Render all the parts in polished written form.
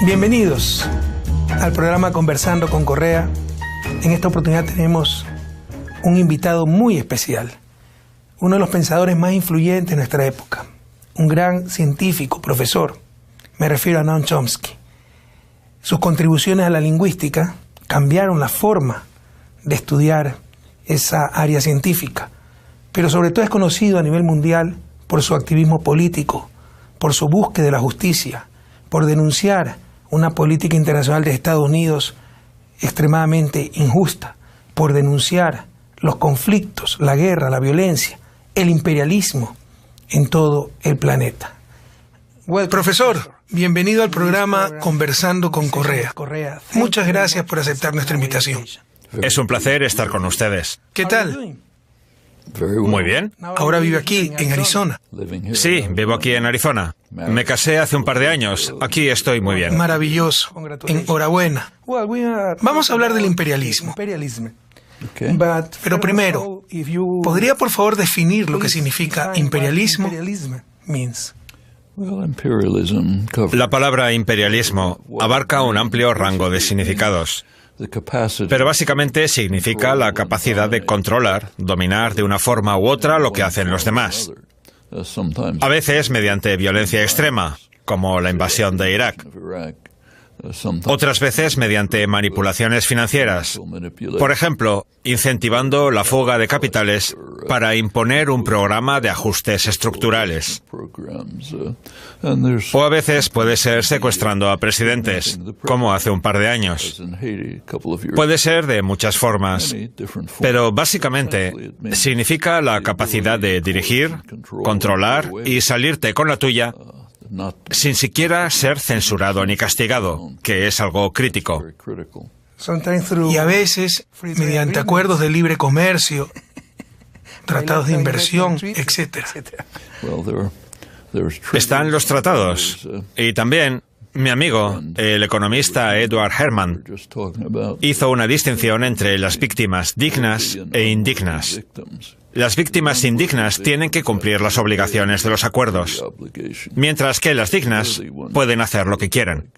Bienvenidos al programa Conversando con Correa. En esta oportunidad tenemos un invitado muy especial, uno de los pensadores más influyentes de nuestra época, un gran científico, profesor. Me refiero a Noam Chomsky. Sus contribuciones a la lingüística cambiaron la forma de estudiar esa área científica, pero sobre todo es conocido a nivel mundial por su activismo político, por su búsqueda de la justicia, por denunciar una política internacional de Estados Unidos extremadamente injusta, por denunciar los conflictos, la guerra, la violencia, el imperialismo en todo el planeta. Profesor, bienvenido al programa Conversando con Correa. Muchas gracias por aceptar nuestra invitación. Es un placer estar con ustedes. ¿Qué tal? Muy bien. Ahora vive aquí, en Arizona. Sí, vivo aquí en Arizona. Me casé hace un par de años. Aquí estoy muy bien. Maravilloso. Enhorabuena. Vamos a hablar del imperialismo. Pero primero, ¿podría por favor definir lo que significa imperialismo? La palabra imperialismo abarca un amplio rango de significados, pero básicamente significa la capacidad de controlar, dominar de una forma u otra lo que hacen los demás. A veces mediante violencia extrema, como la invasión de Irak. Otras veces mediante manipulaciones financieras. Por ejemplo, incentivando la fuga de capitales para imponer un programa de ajustes estructurales. O a veces puede ser secuestrando a presidentes, como hace un par de años. Puede ser de muchas formas, pero básicamente significa la capacidad de dirigir, controlar y salirte con la tuya sin siquiera ser censurado ni castigado, que es algo crítico. Y a veces, mediante acuerdos de libre comercio, tratados de inversión, etc. Están los tratados. Y también, mi amigo, el economista Edward Herman, hizo una distinción entre las víctimas dignas e indignas. Las víctimas indignas tienen que cumplir las obligaciones de los acuerdos, mientras que las dignas pueden hacer lo que quieran.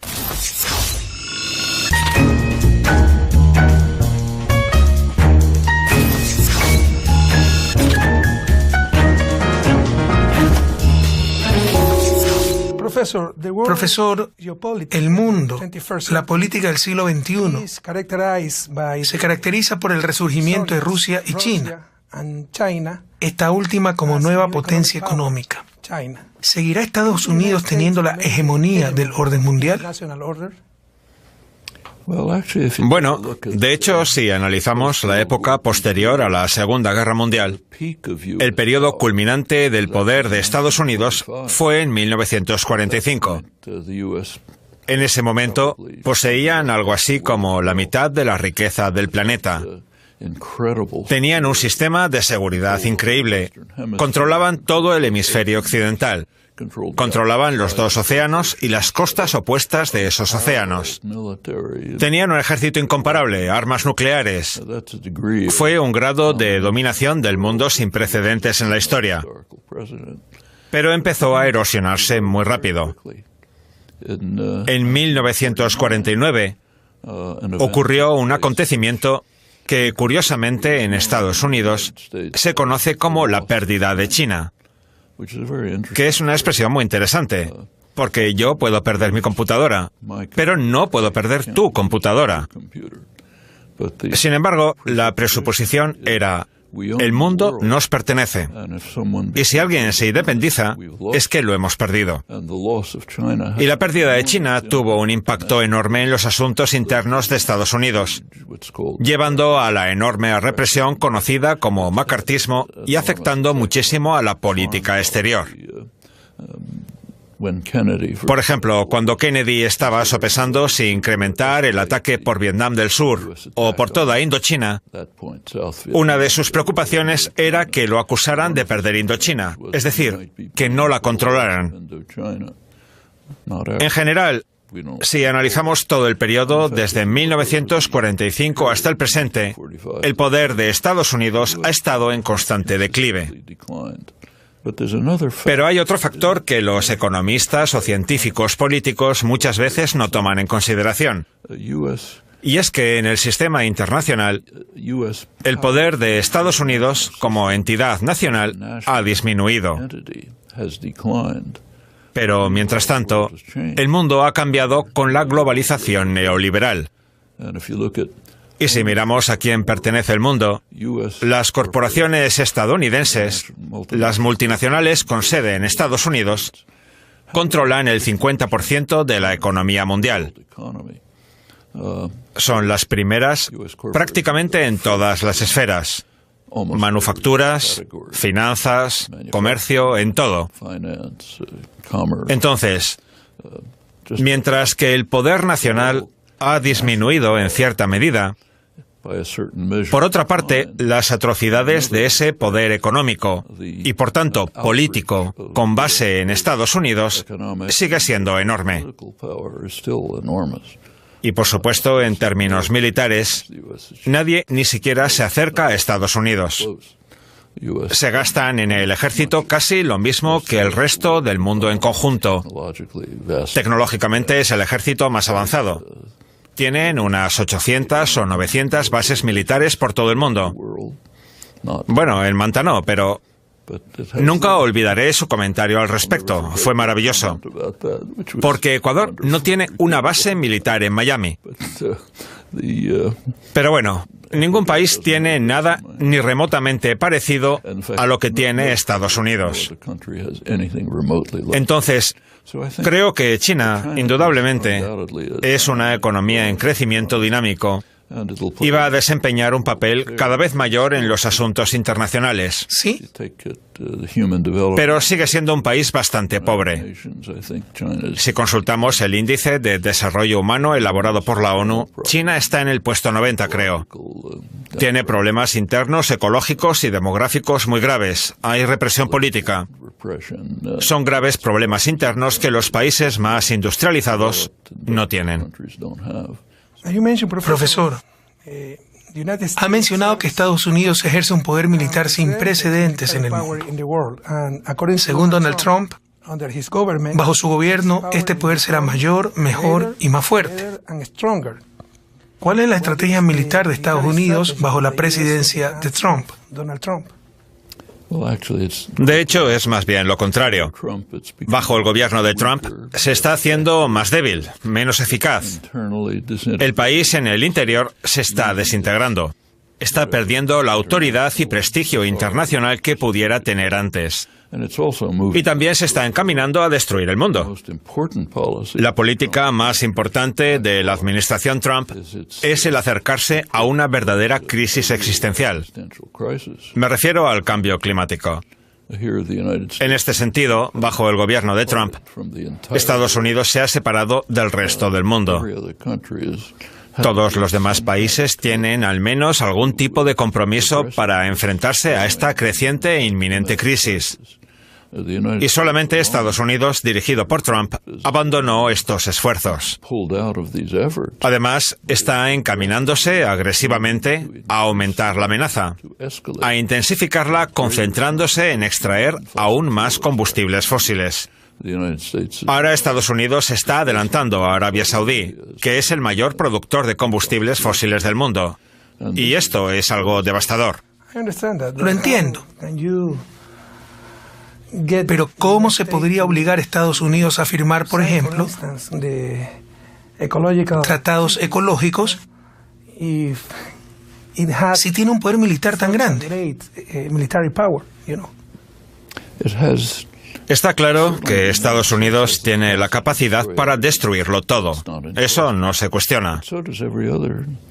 Profesor, el mundo, la política del siglo XXI, se caracteriza por el resurgimiento de Rusia y China, esta última como nueva potencia económica. ¿Seguirá Estados Unidos teniendo la hegemonía del orden mundial? Bueno, de hecho, si analizamos la época posterior a la Segunda Guerra Mundial, el periodo culminante del poder de Estados Unidos fue en 1945. En ese momento, poseían algo así como la mitad de la riqueza del planeta. Tenían un sistema de seguridad increíble. Controlaban todo el hemisferio occidental. Controlaban los dos océanos y las costas opuestas de esos océanos. Tenían un ejército incomparable, armas nucleares. Fue un grado de dominación del mundo sin precedentes en la historia. Pero empezó a erosionarse muy rápido. En 1949 ocurrió un acontecimiento que, curiosamente, en Estados Unidos se conoce como la pérdida de China, que es una expresión muy interesante, porque yo puedo perder mi computadora, pero no puedo perder tu computadora. Sin embargo, la presuposición era: el mundo nos pertenece, y si alguien se independiza, es que lo hemos perdido. Y la pérdida de China tuvo un impacto enorme en los asuntos internos de Estados Unidos, llevando a la enorme represión conocida como macartismo y afectando muchísimo a la política exterior. Por ejemplo, cuando Kennedy estaba sopesando si incrementar el ataque por Vietnam del Sur o por toda Indochina, una de sus preocupaciones era que lo acusaran de perder Indochina, es decir, que no la controlaran. En general, si analizamos todo el periodo desde 1945 hasta el presente, el poder de Estados Unidos ha estado en constante declive. Pero hay otro factor que los economistas o científicos políticos muchas veces no toman en consideración. Y es que en el sistema internacional, el poder de Estados Unidos como entidad nacional ha disminuido. Pero, mientras tanto, el mundo ha cambiado con la globalización neoliberal. Y si miramos a quién pertenece el mundo, las corporaciones estadounidenses, las multinacionales con sede en Estados Unidos, controlan el 50% de la economía mundial. Son las primeras prácticamente en todas las esferas: manufacturas, finanzas, comercio, en todo. Entonces, mientras que el poder nacional ha disminuido en cierta medida, por otra parte, las atrocidades de ese poder económico y, por tanto, político, con base en Estados Unidos, sigue siendo enorme. Y, por supuesto, en términos militares, nadie ni siquiera se acerca a Estados Unidos. Se gastan en el ejército casi lo mismo que el resto del mundo en conjunto. Tecnológicamente es el ejército más avanzado. Tienen unas 800 o 900 bases militares por todo el mundo. Bueno, en Manta no, pero nunca olvidaré su comentario al respecto. Fue maravilloso. Porque Ecuador no tiene una base militar en Miami. Pero bueno, ningún país tiene nada ni remotamente parecido a lo que tiene Estados Unidos. Entonces, creo que China, indudablemente, es una economía en crecimiento dinámico y va a desempeñar un papel cada vez mayor en los asuntos internacionales. Sí, pero sigue siendo un país bastante pobre. Si consultamos el índice de desarrollo humano elaborado por la ONU, China está en el puesto 90, creo. Tiene problemas internos, ecológicos y demográficos muy graves. Hay represión política. Son graves problemas internos que los países más industrializados no tienen. Profesor, ha mencionado que Estados Unidos ejerce un poder militar sin precedentes en el mundo. Según Donald Trump, bajo su gobierno, este poder será mayor, mejor y más fuerte. ¿Cuál es la estrategia militar de Estados Unidos bajo la presidencia de Trump? De hecho, es más bien lo contrario. Bajo el gobierno de Trump se está haciendo más débil, menos eficaz. El país en el interior se está desintegrando. Está perdiendo la autoridad y prestigio internacional que pudiera tener antes. Y también se está encaminando a destruir el mundo. La política más importante de la administración Trump es el acercarse a una verdadera crisis existencial. Me refiero al cambio climático. En este sentido, bajo el gobierno de Trump, Estados Unidos se ha separado del resto del mundo. Todos los demás países tienen al menos algún tipo de compromiso para enfrentarse a esta creciente e inminente crisis. Y solamente Estados Unidos, dirigido por Trump, abandonó estos esfuerzos. Además, está encaminándose agresivamente a aumentar la amenaza, a intensificarla concentrándose en extraer aún más combustibles fósiles. Ahora Estados Unidos está adelantando a Arabia Saudí, que es el mayor productor de combustibles fósiles del mundo. Y esto es algo devastador. Lo entiendo. Pero ¿cómo se podría obligar a Estados Unidos a firmar, por ejemplo, tratados ecológicos si tiene un poder militar tan grande? Está claro que Estados Unidos tiene la capacidad para destruirlo todo. Eso no se cuestiona.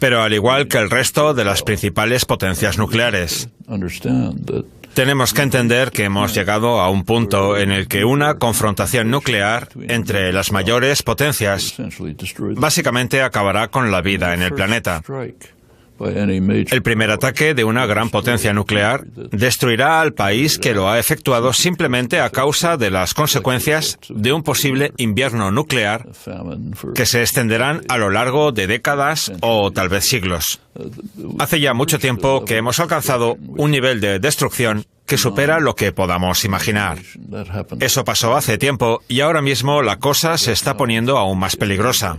Pero al igual que el resto de las principales potencias nucleares, tenemos que entender que hemos llegado a un punto en el que una confrontación nuclear entre las mayores potencias básicamente acabará con la vida en el planeta. El primer ataque de una gran potencia nuclear destruirá al país que lo ha efectuado simplemente a causa de las consecuencias de un posible invierno nuclear que se extenderán a lo largo de décadas o tal vez siglos. Hace ya mucho tiempo que hemos alcanzado un nivel de destrucción que supera lo que podamos imaginar. Eso pasó hace tiempo y ahora mismo la cosa se está poniendo aún más peligrosa.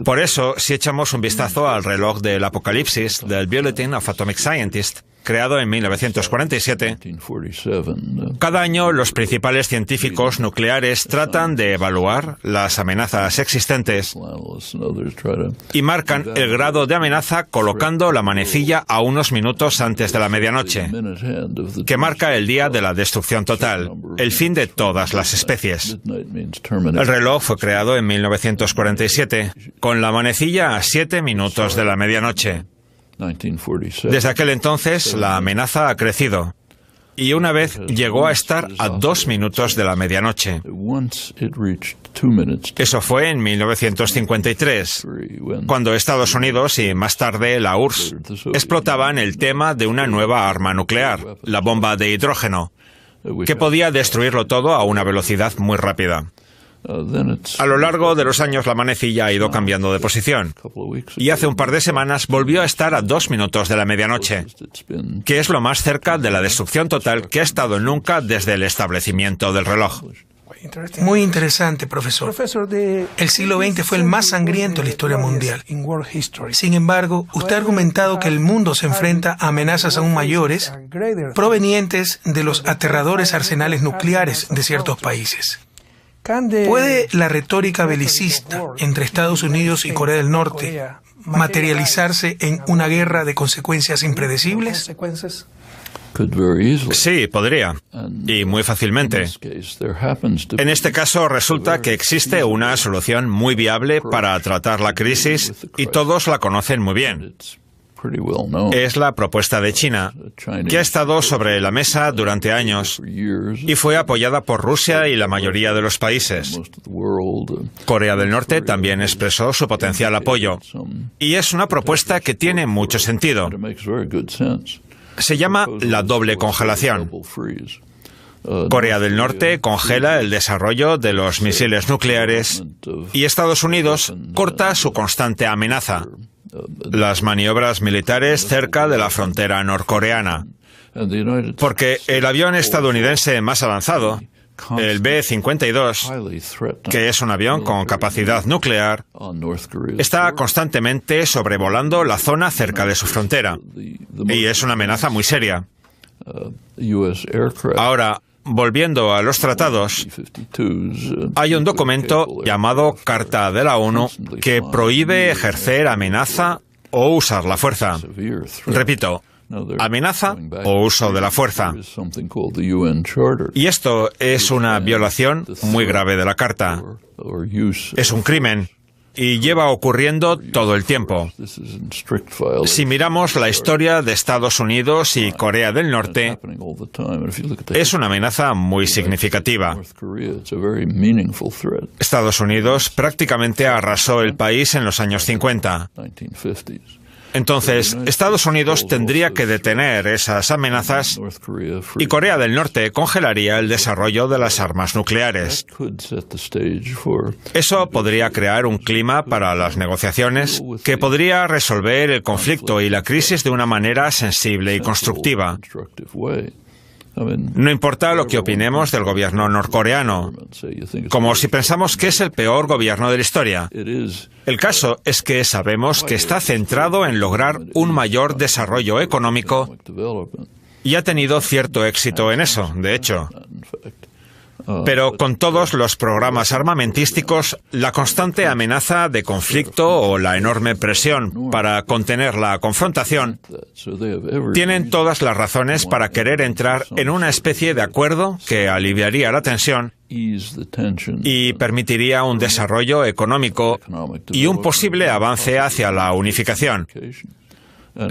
Por eso, si echamos un vistazo al reloj del apocalipsis del Bulletin of Atomic Scientists, creado en 1947, cada año los principales científicos nucleares tratan de evaluar las amenazas existentes y marcan el grado de amenaza colocando la manecilla a unos minutos antes de la medianoche, que marca el día de la destrucción total, el fin de todas las especies. El reloj fue creado en 1947, con la manecilla a 7 minutos de la medianoche. Desde aquel entonces, la amenaza ha crecido y una vez llegó a estar a 2 minutos de la medianoche. Eso fue en 1953, cuando Estados Unidos y más tarde la URSS explotaban el tema de una nueva arma nuclear, la bomba de hidrógeno, que podía destruirlo todo a una velocidad muy rápida. A lo largo de los años la manecilla ha ido cambiando de posición y hace un par de semanas volvió a estar a 2 minutos de la medianoche, que es lo más cerca de la destrucción total que ha estado nunca desde el establecimiento del reloj. Muy interesante, profesor. El siglo XX fue el más sangriento en la historia mundial. Sin embargo, usted ha argumentado que el mundo se enfrenta a amenazas aún mayores provenientes de los aterradores arsenales nucleares de ciertos países. ¿Puede la retórica belicista entre Estados Unidos y Corea del Norte materializarse en una guerra de consecuencias impredecibles? Sí, podría, y muy fácilmente. En este caso resulta que existe una solución muy viable para tratar la crisis y todos la conocen muy bien. Es la propuesta de China, que ha estado sobre la mesa durante años y fue apoyada por Rusia y la mayoría de los países. Corea del Norte también expresó su potencial apoyo, y es una propuesta que tiene mucho sentido. Se llama la doble congelación. Corea del Norte congela el desarrollo de los misiles nucleares y Estados Unidos corta su constante amenaza, las maniobras militares cerca de la frontera norcoreana. Porque el avión estadounidense más avanzado, el B-52, que es un avión con capacidad nuclear, está constantemente sobrevolando la zona cerca de su frontera. Y es una amenaza muy seria. Ahora, volviendo a los tratados, hay un documento llamado Carta de la ONU que prohíbe ejercer amenaza o usar la fuerza. Repito, amenaza o uso de la fuerza. Y esto es una violación muy grave de la Carta. Es un crimen y lleva ocurriendo todo el tiempo. Si miramos la historia de Estados Unidos y Corea del Norte, es una amenaza muy significativa. Estados Unidos prácticamente arrasó el país en los años 50. Entonces, Estados Unidos tendría que detener esas amenazas y Corea del Norte congelaría el desarrollo de las armas nucleares. Eso podría crear un clima para las negociaciones que podría resolver el conflicto y la crisis de una manera sensible y constructiva. No importa lo que opinemos del gobierno norcoreano, como si pensamos que es el peor gobierno de la historia. El caso es que sabemos que está centrado en lograr un mayor desarrollo económico y ha tenido cierto éxito en eso, de hecho. Pero con todos los programas armamentísticos, la constante amenaza de conflicto o la enorme presión para contener la confrontación, tienen todas las razones para querer entrar en una especie de acuerdo que aliviaría la tensión y permitiría un desarrollo económico y un posible avance hacia la unificación.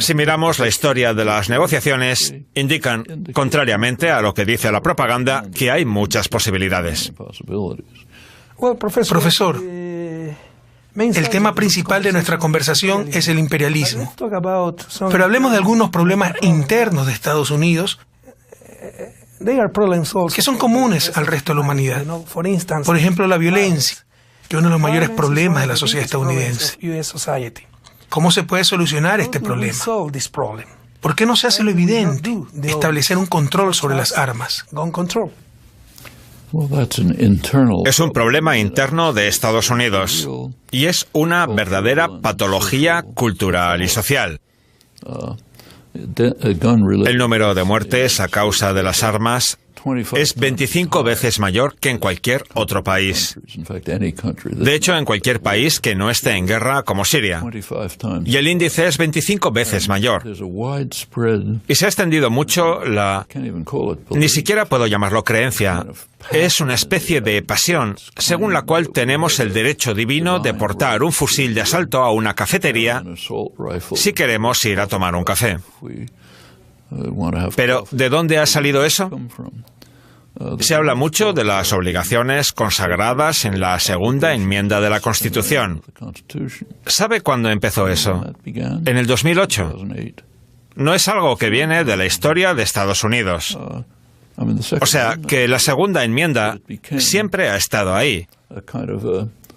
Si miramos la historia de las negociaciones, indican, contrariamente a lo que dice la propaganda, que hay muchas posibilidades. Profesor, el tema principal de nuestra conversación es el imperialismo. Pero hablemos de algunos problemas internos de Estados Unidos que son comunes al resto de la humanidad. Por ejemplo, la violencia, que es uno de los mayores problemas de la sociedad estadounidense. ¿Cómo se puede solucionar este problema? ¿Por qué no se hace lo evidente de establecer un control sobre las armas? Es un problema interno de Estados Unidos y es una verdadera patología cultural y social. El número de muertes a causa de las armas es 25 veces mayor que en cualquier otro país. De hecho, en cualquier país que no esté en guerra como Siria. Y el índice es 25 veces mayor. Y se ha extendido mucho ni siquiera puedo llamarlo creencia. Es una especie de pasión, según la cual tenemos el derecho divino de portar un fusil de asalto a una cafetería si queremos ir a tomar un café. Pero, ¿de dónde ha salido eso? Se habla mucho de las obligaciones consagradas en la segunda enmienda de la Constitución. ¿Sabe cuándo empezó eso? En el 2008. No es algo que viene de la historia de Estados Unidos. O sea, que la segunda enmienda siempre ha estado ahí.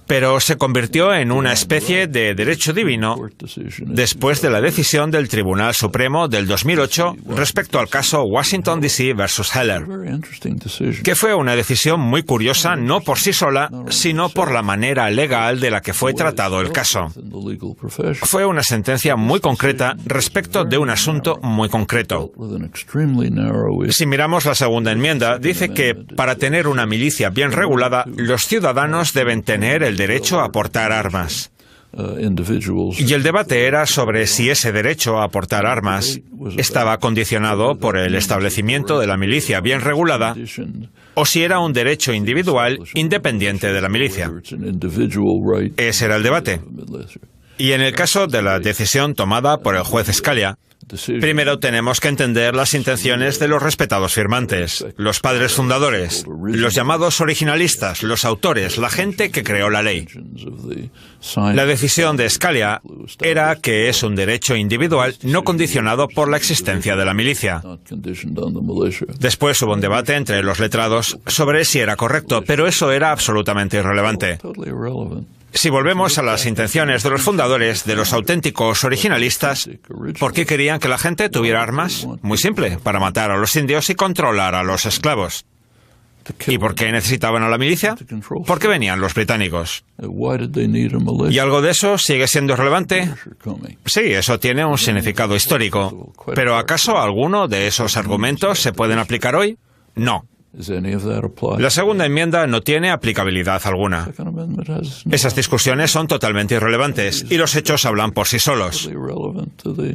Pero se convirtió en una especie de derecho divino después de la decisión del Tribunal Supremo del 2008 respecto al caso Washington, D.C. versus Heller, que fue una decisión muy curiosa no por sí sola, sino por la manera legal de la que fue tratado el caso. Fue una sentencia muy concreta respecto de un asunto muy concreto. Si miramos la segunda enmienda, dice que para tener una milicia bien regulada, los ciudadanos deben tener el derecho a portar armas. Y el debate era sobre si ese derecho a portar armas estaba condicionado por el establecimiento de la milicia bien regulada o si era un derecho individual independiente de la milicia. Ese era el debate. Y en el caso de la decisión tomada por el juez Scalia, primero tenemos que entender las intenciones de los respetados firmantes, los padres fundadores, los llamados originalistas, los autores, la gente que creó la ley. La decisión de Scalia era que es un derecho individual no condicionado por la existencia de la milicia. Después hubo un debate entre los letrados sobre si era correcto, pero eso era absolutamente irrelevante. Si volvemos a las intenciones de los fundadores, de los auténticos originalistas, ¿por qué querían que la gente tuviera armas? Muy simple, para matar a los indios y controlar a los esclavos. ¿Y por qué necesitaban a la milicia? Porque venían los británicos. ¿Y algo de eso sigue siendo relevante? Sí, eso tiene un significado histórico. ¿Pero acaso alguno de esos argumentos se pueden aplicar hoy? No. La segunda enmienda no tiene aplicabilidad alguna. Esas discusiones son totalmente irrelevantes y los hechos hablan por sí solos.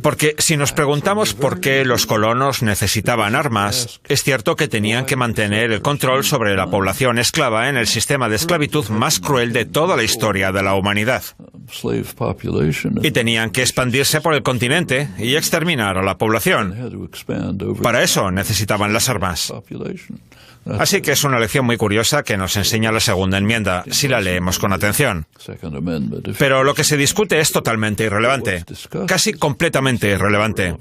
Porque si nos preguntamos por qué los colonos necesitaban armas, es cierto que tenían que mantener el control sobre la población esclava en el sistema de esclavitud más cruel de toda la historia de la humanidad. Y tenían que expandirse por el continente y exterminar a la población. Para eso necesitaban las armas. Así que es una lección muy curiosa que nos enseña la segunda enmienda, si la leemos con atención. Pero lo que se discute es totalmente irrelevante, casi completamente irrelevante.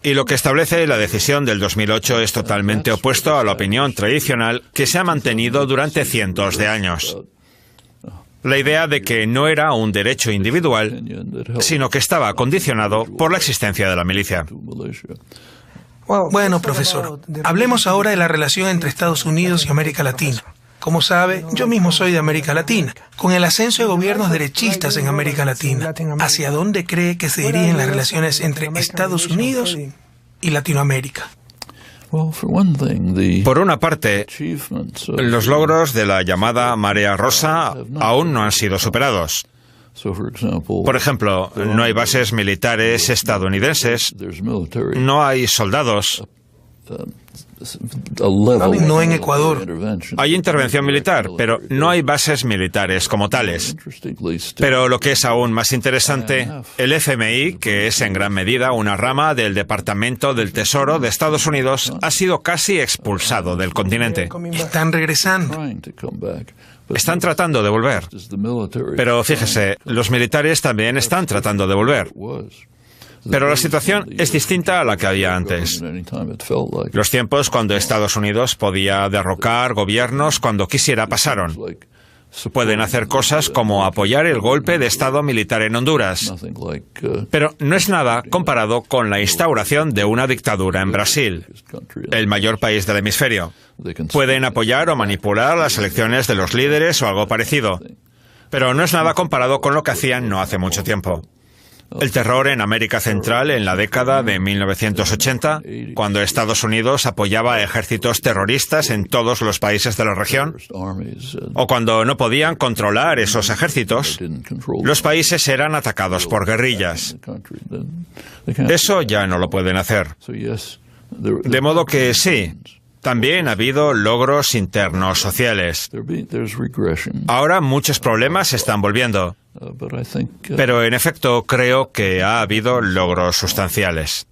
Y lo que establece la decisión del 2008 es totalmente opuesto a la opinión tradicional que se ha mantenido durante cientos de años. La idea de que no era un derecho individual, sino que estaba condicionado por la existencia de la milicia. Bueno, profesor, hablemos ahora de la relación entre Estados Unidos y América Latina. Como sabe, yo mismo soy de América Latina. Con el ascenso de gobiernos derechistas en América Latina, ¿hacia dónde cree que se dirigen las relaciones entre Estados Unidos y Latinoamérica? Por una parte, los logros de la llamada Marea Rosa aún no han sido superados. Por ejemplo, no hay bases militares estadounidenses, no hay soldados. No en Ecuador. Hay intervención militar, pero no hay bases militares como tales. Pero lo que es aún más interesante, el FMI, que es en gran medida una rama del Departamento del Tesoro de Estados Unidos, ha sido casi expulsado del continente. Están regresando. Están tratando de volver. Pero fíjese, los militares también están tratando de volver. Pero la situación es distinta a la que había antes. Los tiempos cuando Estados Unidos podía derrocar gobiernos cuando quisiera pasaron. Pueden hacer cosas como apoyar el golpe de Estado militar en Honduras. Pero no es nada comparado con la instauración de una dictadura en Brasil, el mayor país del hemisferio. Pueden apoyar o manipular las elecciones de los líderes o algo parecido. Pero no es nada comparado con lo que hacían no hace mucho tiempo. El terror en América Central en la década de 1980, cuando Estados Unidos apoyaba a ejércitos terroristas en todos los países de la región, o cuando no podían controlar esos ejércitos, los países eran atacados por guerrillas. Eso ya no lo pueden hacer. De modo que sí, también ha habido logros internos sociales. Ahora muchos problemas se están volviendo. Pero en efecto creo que ha habido logros sustanciales.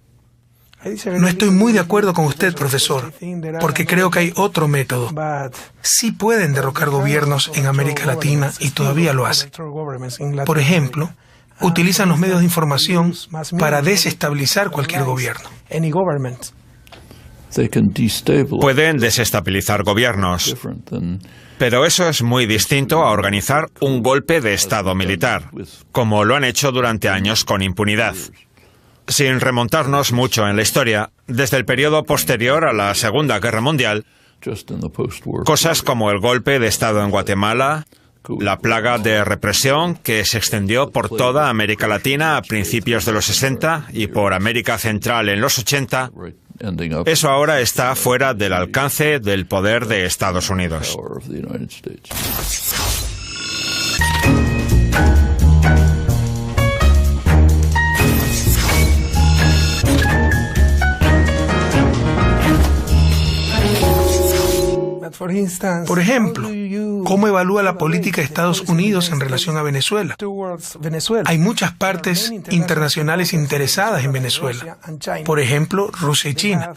No estoy muy de acuerdo con usted, profesor, porque creo que hay otro método. Sí pueden derrocar gobiernos en América Latina y todavía lo hacen. Por ejemplo, utilizan los medios de información para desestabilizar cualquier gobierno. Pueden desestabilizar gobiernos. Pero eso es muy distinto a organizar un golpe de Estado militar, como lo han hecho durante años con impunidad. Sin remontarnos mucho en la historia, desde el periodo posterior a la Segunda Guerra Mundial, cosas como el golpe de Estado en Guatemala, la plaga de represión que se extendió por toda América Latina a principios de los 60 y por América Central en los 80, eso ahora está fuera del alcance del poder de Estados Unidos. Por ejemplo, ¿cómo evalúa la política de Estados Unidos en relación a Venezuela? Hay muchas partes internacionales interesadas en Venezuela. Por ejemplo, Rusia y China.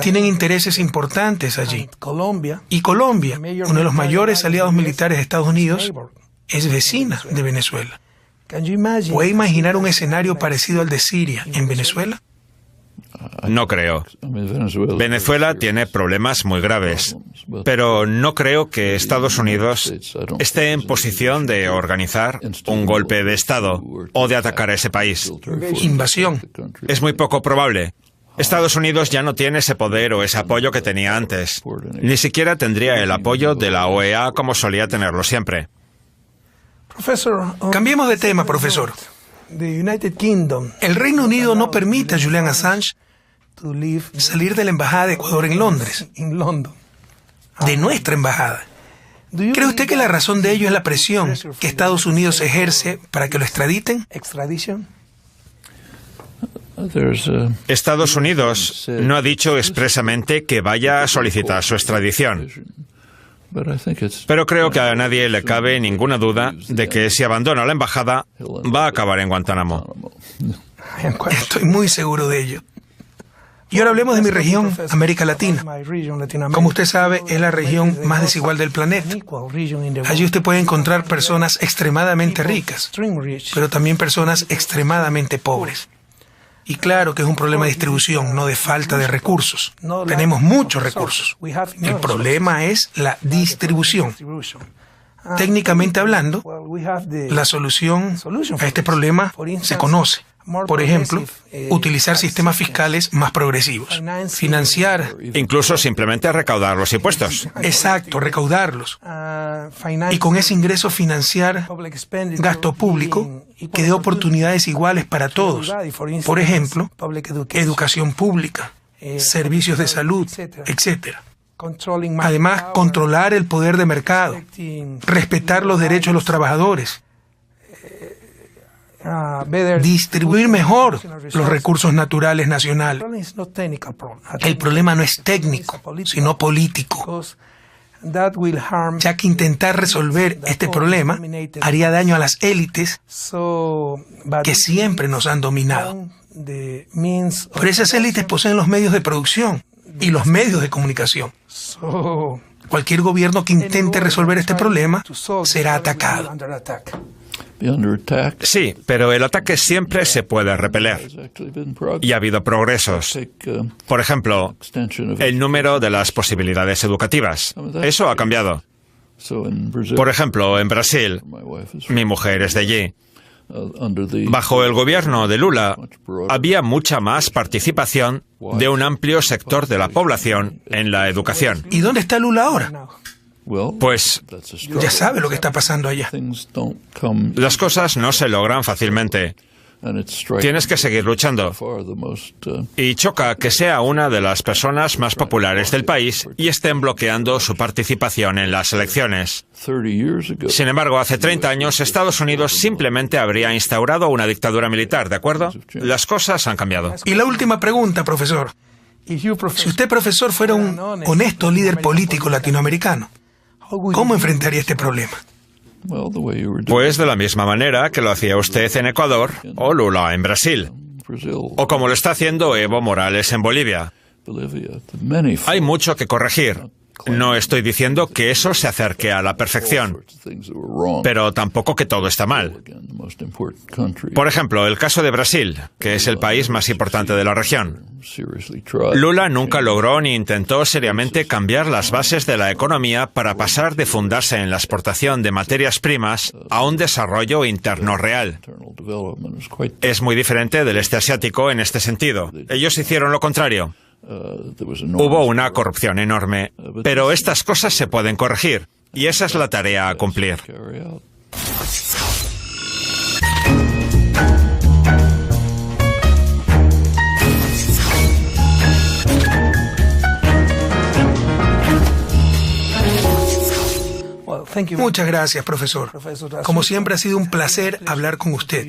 Tienen intereses importantes allí. Y Colombia, uno de los mayores aliados militares de Estados Unidos, es vecina de Venezuela. ¿Puede imaginar un escenario parecido al de Siria en Venezuela? No creo. Venezuela tiene problemas muy graves, pero no creo que Estados Unidos esté en posición de organizar un golpe de Estado o de atacar a ese país. Invasión. Es muy poco probable. Estados Unidos ya no tiene ese poder o ese apoyo que tenía antes. Ni siquiera tendría el apoyo de la OEA como solía tenerlo siempre. Cambiemos de tema, profesor. El Reino Unido no permite a Julian Assange salir de la embajada de Ecuador en Londres, de nuestra embajada. ¿Cree usted que la razón de ello es la presión que Estados Unidos ejerce para que lo extraditen? Estados Unidos no ha dicho expresamente que vaya a solicitar su extradición. Pero creo que a nadie le cabe ninguna duda de que si abandona la embajada, va a acabar en Guantánamo. Estoy muy seguro de ello. Y ahora hablemos de mi región, América Latina. Como usted sabe, es la región más desigual del planeta. Allí usted puede encontrar personas extremadamente ricas, pero también personas extremadamente pobres. Y claro que es un problema de distribución, no de falta de recursos. Tenemos muchos recursos. El problema es la distribución. Técnicamente hablando, la solución a este problema se conoce. Por ejemplo, utilizar sistemas fiscales más progresivos. Financiar. Incluso simplemente recaudar los impuestos. Exacto, recaudarlos. Y con ese ingreso financiar gasto público que dé oportunidades iguales para todos. Por ejemplo, educación pública, servicios de salud, etc. Además, controlar el poder de mercado, respetar los derechos de los trabajadores, distribuir mejor los recursos naturales nacionales. El problema no es técnico, sino político, ya que intentar resolver este problema haría daño a las élites que siempre nos han dominado. Pero esas élites poseen los medios de producción y los medios de comunicación. Cualquier gobierno que intente resolver este problema será atacado. Sí, pero el ataque siempre se puede repeler. Y ha habido progresos. Por ejemplo, el número de las posibilidades educativas. Eso ha cambiado. Por ejemplo, en Brasil, mi mujer es de allí. Bajo el gobierno de Lula, había mucha más participación de un amplio sector de la población en la educación. ¿Y dónde está Lula ahora? Pues Ya sabe lo que está pasando allá. las cosas no se logran fácilmente. Tienes que seguir luchando. Y choca que sea una de las personas más populares del país y estén bloqueando su participación en las elecciones. Sin embargo, hace 30 años Estados Unidos simplemente habría instaurado una dictadura militar, ¿de acuerdo? Las cosas han cambiado. Y la última pregunta, profesor. Si usted, profesor, fuera un honesto líder político latinoamericano, ¿cómo enfrentaría este problema? Pues de la misma manera que lo hacía usted en Ecuador o Lula en Brasil, o como lo está haciendo Evo Morales en Bolivia. Hay mucho que corregir. No estoy diciendo que eso se acerque a la perfección, pero tampoco que todo está mal. Por ejemplo, el caso de Brasil, que es el país más importante de la región. Lula nunca logró ni intentó seriamente cambiar las bases de la economía para pasar de fundarse en la exportación de materias primas a un desarrollo interno real. Es muy diferente del este asiático en este sentido. Ellos hicieron lo contrario. Hubo una corrupción enorme, pero estas cosas se pueden corregir, y esa es la tarea a cumplir. Muchas gracias, profesor. Como siempre, ha sido un placer hablar con usted.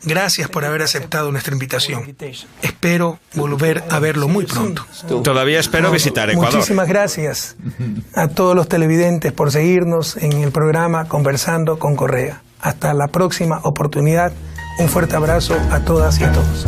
Gracias por haber aceptado nuestra invitación. Espero volver a verlo muy pronto. Todavía espero visitar Ecuador. Muchísimas gracias a todos los televidentes por seguirnos en el programa Conversando con Correa. Hasta la próxima oportunidad. Un fuerte abrazo a todas y a todos.